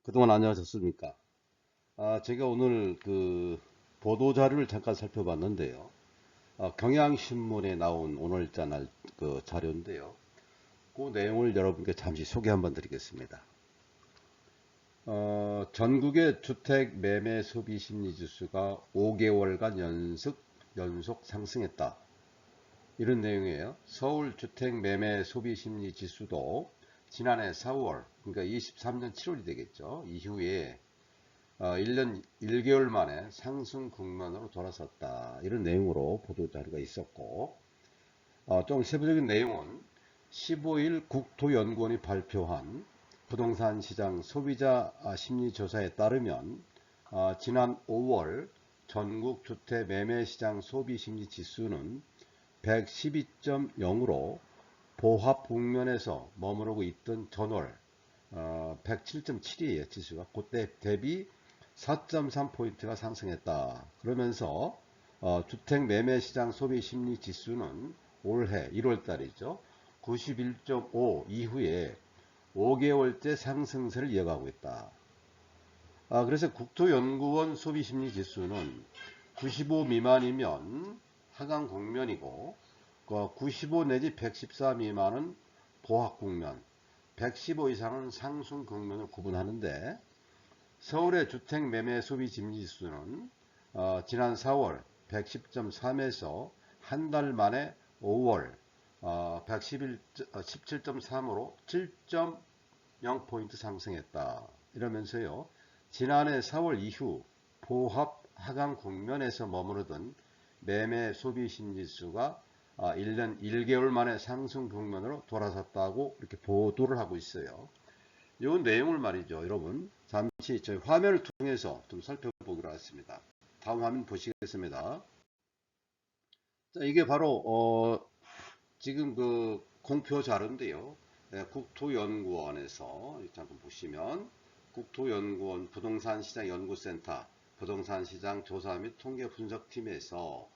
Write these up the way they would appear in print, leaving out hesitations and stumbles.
그동안 안녕하셨습니까? 제가 오늘 그 보도 자료를 잠깐 살펴봤는데요. 경향신문에 나온 오늘자 날 그 자료인데요. 그 내용을 여러분께 잠시 소개 한번 드리겠습니다. 전국의 주택 매매 소비 심리 지수가 5개월간 연속 상승했다. 이런 내용이에요. 서울 주택 매매 소비 심리 지수도 지난해 4월, 그러니까 23년 7월이 되겠죠. 이후에 1년 1개월 만에 상승 국면으로 돌아섰다. 이런 내용으로 보도자료가 있었고, 좀 세부적인 내용은 15일 국토연구원이 발표한 부동산 시장 소비자 심리조사에 따르면 지난 5월 전국 주택 매매 시장 소비 심리 지수는 112.0으로 보합 국면에서 머무르고 있던 전월 107.7이에요. 지수가 그때 대비 4.3포인트가 상승했다. 그러면서 주택 매매 시장 소비 심리 지수는 올해 1월 달이죠. 91.5 이후에 5개월째 상승세를 이어가고 있다. 그래서 국토연구원 소비 심리 지수는 95 미만이면 하강 국면이고 95 내지 114 미만은 보합 국면, 115 이상은 상승 국면을 구분하는데, 서울의 주택 매매 소비 심리 지수는 지난 4월 110.3에서 한 달 만에 5월 17.3으로 7.0포인트 상승했다. 이러면서요, 지난해 4월 이후 보합 하강 국면에서 머무르던 매매 소비 심리지수가 1년 1개월 만에 상승 국면으로 돌아섰다고 이렇게 보도를 하고 있어요. 이 내용을 말이죠, 여러분. 잠시 저희 화면을 통해서 좀 살펴보기로 하겠습니다. 다음 화면 보시겠습니다. 자, 이게 바로 지금 그 공표 자료인데요. 네, 국토연구원에서 잠깐 보시면 국토연구원 부동산시장연구센터 부동산시장 조사 및 통계 분석팀에서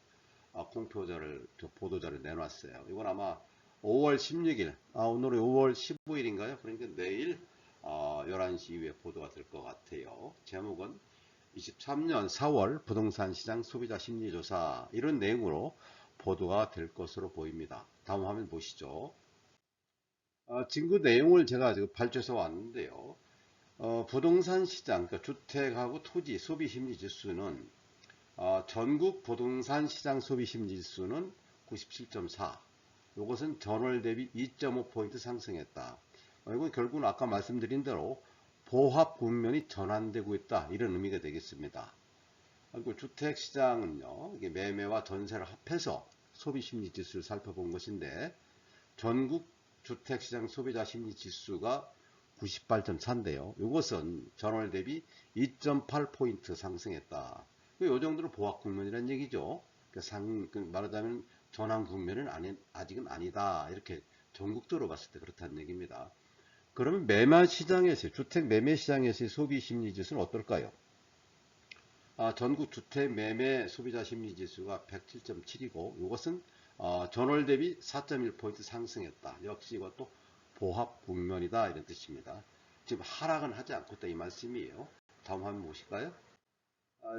공표자를 보도자를 내놨어요. 이건 아마 5월 16일, 오늘이 5월 15일인가요? 그러니까 내일 11시 이후에 보도가 될 것 같아요. 제목은 23년 4월 부동산 시장 소비자 심리조사, 이런 내용으로 보도가 될 것으로 보입니다. 다음 화면 보시죠. 지금 그 내용을 제가 지금 발췌해서 왔는데요. 부동산 시장, 그러니까 주택하고 토지 소비 심리 지수는 전국 부동산 시장 소비 심리 지수는 97.4. 이것은 전월 대비 2.5포인트 상승했다. 이건 결국은 아까 말씀드린 대로 보합 국면이 전환되고 있다, 이런 의미가 되겠습니다. 그리고 주택 시장은요, 이게 매매와 전세를 합해서 소비 심리 지수를 살펴본 것인데, 전국 주택 시장 소비자 심리 지수가 98.4인데요. 이것은 전월 대비 2.8포인트 상승했다. 이 정도로 보합 국면이라는 얘기죠. 말하자면 전환 국면은 아직은 아니다. 이렇게 전국적으로 봤을 때 그렇다는 얘기입니다. 그러면 매매 시장에서, 주택 매매 시장에서의 소비 심리 지수는 어떨까요? 전국 주택 매매 소비자 심리 지수가 107.7이고, 이것은 전월 대비 4.1포인트 상승했다. 역시 이것도 보합 국면이다, 이런 뜻입니다. 지금 하락은 하지 않고 있다, 이 말씀이에요. 다음 화면 보실까요?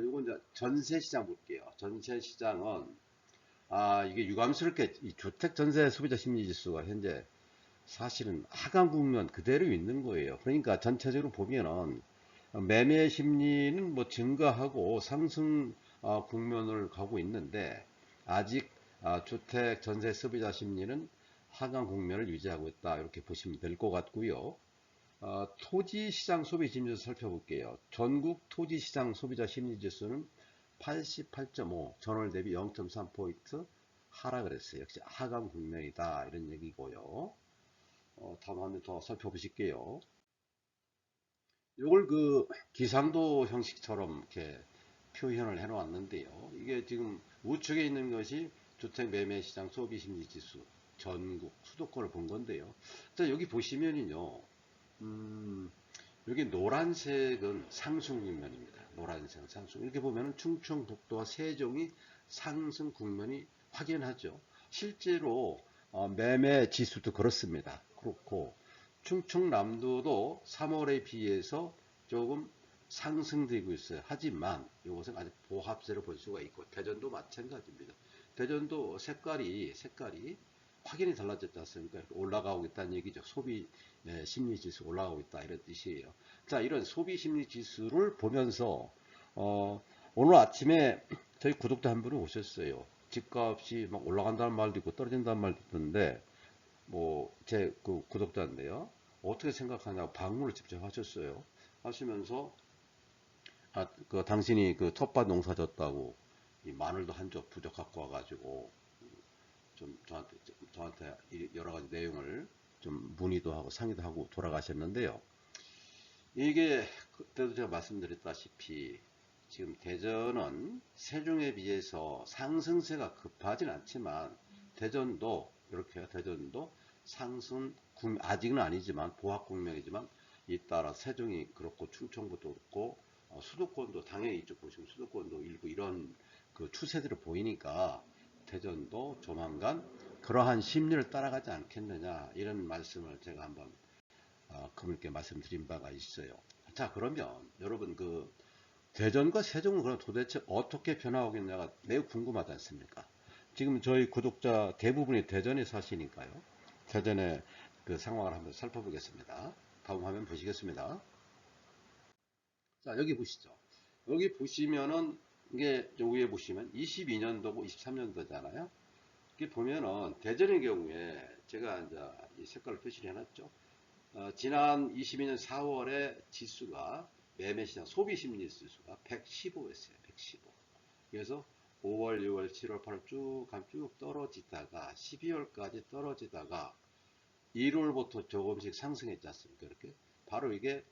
이건 이제 전세 시장 볼게요. 전세 시장은 이게 유감스럽게 이 주택 전세 소비자 심리 지수가 현재 사실은 하강 국면 그대로 있는 거예요. 그러니까 전체적으로 보면은 매매 심리는 뭐 증가하고 상승 국면을 가고 있는데, 아직 주택 전세 소비자 심리는 하강 국면을 유지하고 있다, 이렇게 보시면 될 것 같고요. 토지 시장 소비 심리지수 살펴볼게요. 전국 토지 시장 소비자 심리 지수는 88.5, 전월 대비 0.3포인트 하락을 했어요. 역시 하강 국면이다, 이런 얘기고요. 다음 한번 더 살펴보실게요. 이걸 그 기상도 형식처럼 이렇게 표현을 해 놓았는데요. 이게 지금 우측에 있는 것이 주택 매매 시장 소비 심리 지수 전국 수도권을 본 건데요. 자, 여기 보시면은요. 여기 노란색은 상승 국면입니다. 노란색은 상승. 이렇게 보면은 충청북도와 세종이 상승 국면이 확연하죠. 실제로 매매 지수도 그렇습니다. 그렇고 충청남도도 3월에 비해서 조금 상승되고 있어요. 하지만 이것은 아직 보합세로 볼 수가 있고, 대전도 마찬가지입니다. 대전도 색깔이 확연히 달라졌지 않습니까? 올라가고 있다는 얘기죠. 소비 심리 지수 올라가고 있다, 이런 뜻이에요. 자, 이런 소비 심리 지수를 보면서 오늘 아침에 저희 구독자 한 분이 오셨어요. 집값이 막 올라간다는 말도 있고 떨어진다는 말도 있던데, 뭐 제 그 구독자인데요, 어떻게 생각하냐고 방문을 직접 하셨어요. 하시면서 그 당신이 그 텃밭 농사 졌다고 이 마늘도 한 쪽 부족 갖고 와가지고 좀 저한테 여러 가지 내용을 좀 문의도 하고 상의도 하고 돌아가셨는데요. 이게 그때도 제가 말씀드렸다시피 지금 대전은 세종에 비해서 상승세가 급하진 않지만, 대전도 이렇게 대전도 상승 아직은 아니지만 보합 국면이지만, 잇따라 세종이 그렇고 충청도도 그렇고 수도권도 당연히 이쪽 보시면 수도권도 일부 이런 그 추세들을 보이니까 대전도 조만간 그러한 심리를 따라가지 않겠느냐, 이런 말씀을 제가 한번 그분께 말씀드린 바가 있어요. 자, 그러면 여러분 그 대전과 세종은 그럼 도대체 어떻게 변화하겠냐가 매우 궁금하지 않습니까? 지금 저희 구독자 대부분이 대전에 사시니까요. 대전의 그 상황을 한번 살펴보겠습니다. 다음 화면 보시겠습니다. 자, 여기 보시죠. 여기 보시면은 이게 저 위에 보시면 22년도고 23년도잖아요. 이렇게 보면은 대전의 경우에 제가 이제 이 색깔을 표시를 해놨죠. 지난 22년 4월에 지수가 매매시장 소비심리 지수가 115였어요. 115. 그래서 5월, 6월, 7월, 8월 쭉 떨어지다가 12월까지 떨어지다가 1월부터 조금씩 상승했지 않습니까? 이렇게 바로 이게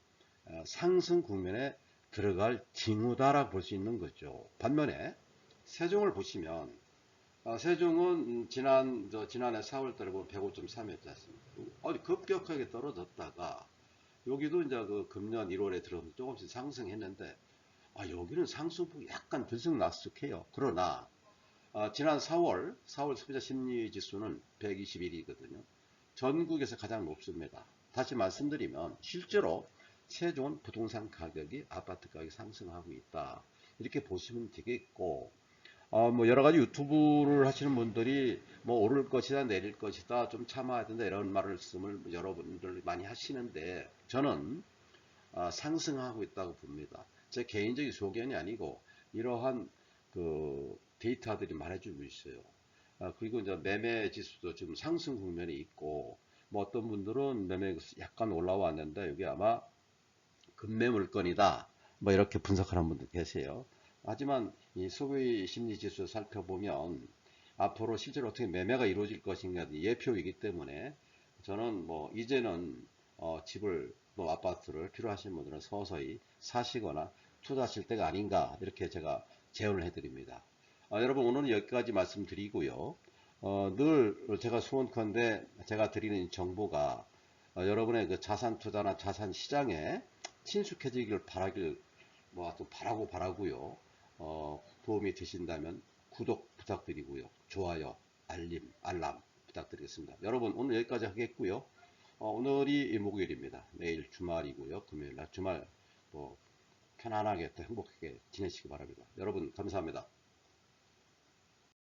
상승 국면에 들어갈 징후다라고 볼 수 있는 거죠. 반면에 세종을 보시면 세종은 지난해 4월달에 보면 105.3이었지 않습니까? 어디 급격하게 떨어졌다가 여기도 이제 그 금년 1월에 들어오면 조금씩 상승했는데, 여기는 상승폭이 약간 들쑥날쑥해요. 그러나 지난 4월 소비자 심리 지수는 121이거든요. 전국에서 가장 높습니다. 다시 말씀드리면 실제로 세종은 부동산 가격이, 아파트 가격이 상승하고 있다, 이렇게 보시면 되겠고, 뭐 여러 가지 유튜브를 하시는 분들이 뭐 오를 것이다 내릴 것이다 좀 참아야 된다 이런 말씀을 여러분들 많이 하시는데, 저는 상승하고 있다고 봅니다. 제 개인적인 소견이 아니고 이러한 그 데이터들이 말해주고 있어요. 그리고 이제 매매 지수도 지금 상승 국면이 있고, 뭐 어떤 분들은 매매 약간 올라왔는데 여기 아마 급매 물건이다, 뭐 이렇게 분석하는 분도 계세요. 하지만 이 소비 심리 지수 살펴보면 앞으로 실제로 어떻게 매매가 이루어질 것인가 예표이기 때문에, 저는 뭐 이제는 집을 뭐 아파트를 필요하신 분들은 서서히 사시거나 투자하실 때가 아닌가, 이렇게 제가 제언을 해드립니다. 여러분 오늘은 여기까지 말씀드리고요. 늘 제가 소원컨대 제가 드리는 정보가 여러분의 그 자산 투자나 자산 시장에 친숙해지길 바라고요. 도움이 되신다면 구독 부탁드리고요. 좋아요, 알람 부탁드리겠습니다. 여러분 오늘 여기까지 하겠고요. 오늘이 목요일입니다. 내일 주말이고요. 금요일날 주말 뭐 편안하게 또 행복하게 지내시기 바랍니다. 여러분 감사합니다.